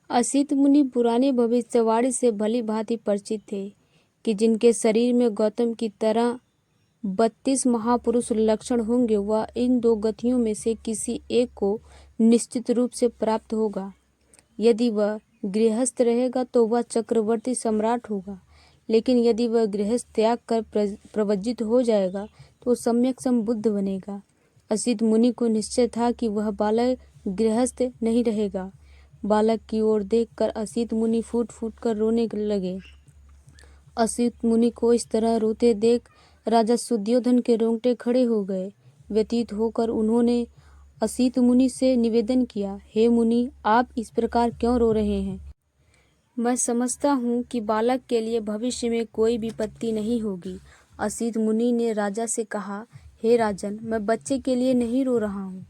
असित मुनि पुरानी भविष्यवाणी से भली भांति परिचित थे कि जिनके शरीर में गौतम की तरह 32 महापुरुष लक्षण होंगे, वह इन दो गतियों में से किसी एक को निश्चित रूप से प्राप्त होगा। यदि वह गृहस्थ रहेगा तो वह चक्रवर्ती सम्राट होगा, लेकिन यदि वह गृहस्थ त्याग कर प्रवज्जित हो जाएगा तो सम्यक संबुद्ध बनेगा। असित मुनि को निश्चय था कि वह बालक गृहस्थ नहीं रहेगा। बालक की ओर देखकर असित मुनि फूट फूट कर रोने लगे। असित मुनि को इस तरह रोते देख राजा सुद्योधन के रोंगटे खड़े हो गए। व्यतीत होकर उन्होंने असित मुनि से निवेदन किया, हे मुनि, आप इस प्रकार क्यों रो रहे हैं? मैं समझता हूँ कि बालक के लिए भविष्य में कोई विपत्ति नहीं होगी। असित मुनि ने राजा से कहा, हे राजन, मैं बच्चे के लिए नहीं रो रहा हूँ।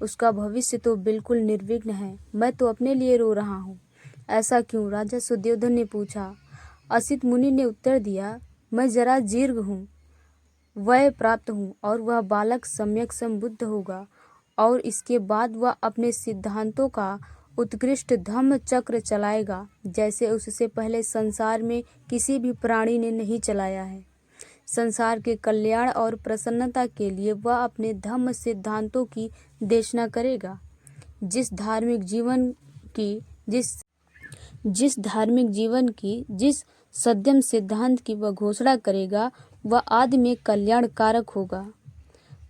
उसका भविष्य तो बिल्कुल निर्विघ्न है। मैं तो अपने लिए रो रहा हूँ। ऐसा क्यों? राजा सुद्योधन ने पूछा। असित मुनि ने उत्तर दिया, मैं जरा दीर्घ हूँ, वय प्राप्त हूँ और वह बालक सम्यक संबुद्ध होगा और इसके बाद वह अपने सिद्धांतों का उत्कृष्ट धम्म चक्र चलाएगा, जैसे उससे पहले संसार में किसी भी प्राणी ने नहीं चलाया है। संसार के कल्याण और प्रसन्नता के लिए वह अपने धम्म सिद्धांतों की देशना करेगा। जिस धार्मिक जीवन की जिस सद्यम सिद्धांत की वह घोषणा करेगा, वह आदि में कल्याण कारक होगा।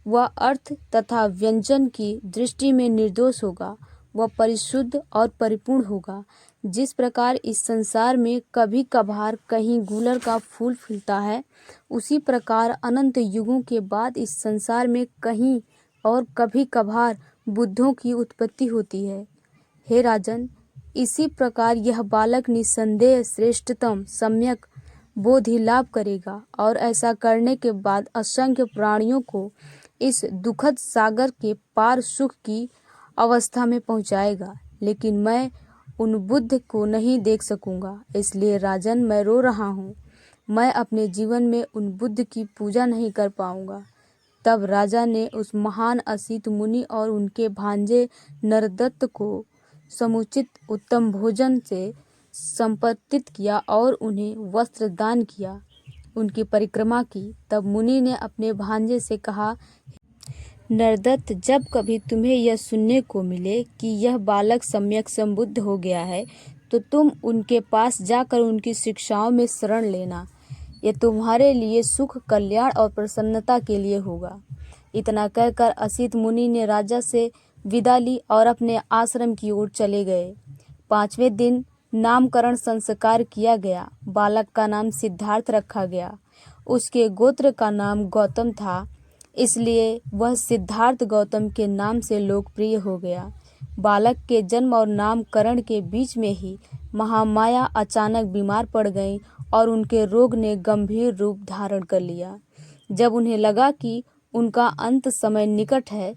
वह अर्थ तथा व्यंजन की दृष्टि में निर्दोष होगा। वह परिशुद्ध और परिपूर्ण होगा। जिस प्रकार इस संसार में कभी कभार कहीं गुलर का फूल खिलता है, उसी प्रकार अनंत युगों के बाद इस संसार में कहीं और कभी कभार बुद्धों की उत्पत्ति होती है। हे राजन, इसी प्रकार यह बालक निसंदेह श्रेष्ठतम सम्यक बोधि लाभ करेगा और ऐसा करने के बाद असंख्य प्राणियों को इस दुखद सागर के पार सुख की अवस्था में पहुंचाएगा। लेकिन मैं उन बुद्ध को नहीं देख सकूंगा, इसलिए राजन, मैं रो रहा हूँ। मैं अपने जीवन में उन बुद्ध की पूजा नहीं कर पाऊंगा। तब राजा ने उस महान असित मुनि और उनके भांजे नरदत्त को समुचित उत्तम भोजन से संपत्तित किया और उन्हें वस्त्र दान किया। उनकी परिक्रमा की। तब मुनि ने अपने भांजे से कहा, नरदत्त, जब कभी तुम्हें यह सुनने को मिले कि यह बालक सम्यक संबुद्ध हो गया है, तो तुम उनके पास जाकर उनकी शिक्षाओं में शरण लेना। यह तुम्हारे लिए सुख, कल्याण और प्रसन्नता के लिए होगा। इतना कहकर असित मुनि ने राजा से विदा ली और अपने आश्रम की ओर चले गए। 5वें दिन नामकरण संस्कार किया गया। बालक का नाम सिद्धार्थ रखा गया। उसके गोत्र का नाम गौतम था, इसलिए वह सिद्धार्थ गौतम के नाम से लोकप्रिय हो गया। बालक के जन्म और नामकरण के बीच में ही महामाया अचानक बीमार पड़ गई और उनके रोग ने गंभीर रूप धारण कर लिया। जब उन्हें लगा कि उनका अंत समय निकट है,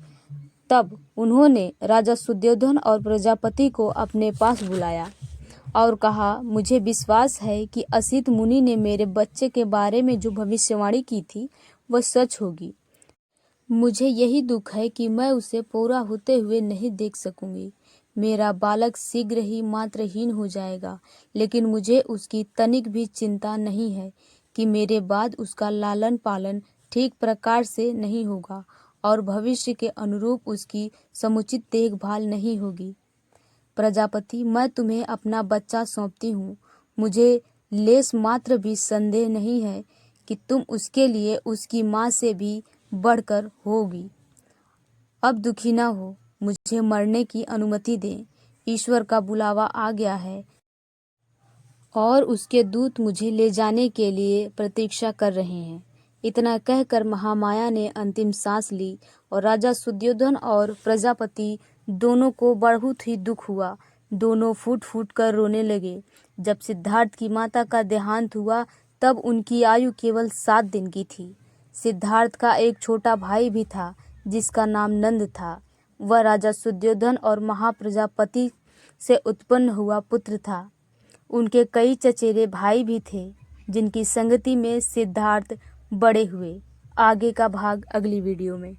तब उन्होंने राजा सुद्योधन और प्रजापति को अपने पास बुलाया और कहा, मुझे विश्वास है कि असित मुनि ने मेरे बच्चे के बारे में जो भविष्यवाणी की थी वह सच होगी। मुझे यही दुख है कि मैं उसे पूरा होते हुए नहीं देख सकूंगी। मेरा बालक शीघ्र ही मात्रहीन हो जाएगा, लेकिन मुझे उसकी तनिक भी चिंता नहीं है कि मेरे बाद उसका लालन पालन ठीक प्रकार से नहीं होगा और भविष्य के अनुरूप उसकी समुचित देखभाल नहीं होगी। प्रजापति, मैं तुम्हें अपना बच्चा सौंपती हूँ। मुझे लेस मात्र भी संदेह नहीं है कि तुम उसके लिए उसकी माँ से भी बढ़कर होगी। अब दुखी न हो, मुझे मरने की अनुमति दें। ईश्वर का बुलावा आ गया है और उसके दूत मुझे ले जाने के लिए प्रतीक्षा कर रहे हैं। इतना कहकर महामाया ने अंतिम सांस ली और राजा सुद्योधन और प्रजापति दोनों को बहुत ही दुख हुआ। दोनों फूट फूट कर रोने लगे। जब सिद्धार्थ की माता का देहांत हुआ, तब उनकी आयु केवल 7 दिन की थी। सिद्धार्थ का एक छोटा भाई भी था, जिसका नाम नंद था। वह राजा सुद्योधन और महाप्रजापति से उत्पन्न हुआ पुत्र था। उनके कई चचेरे भाई भी थे, जिनकी संगति में सिद्धार्थ बड़े हुए। आगे का भाग अगली वीडियो में।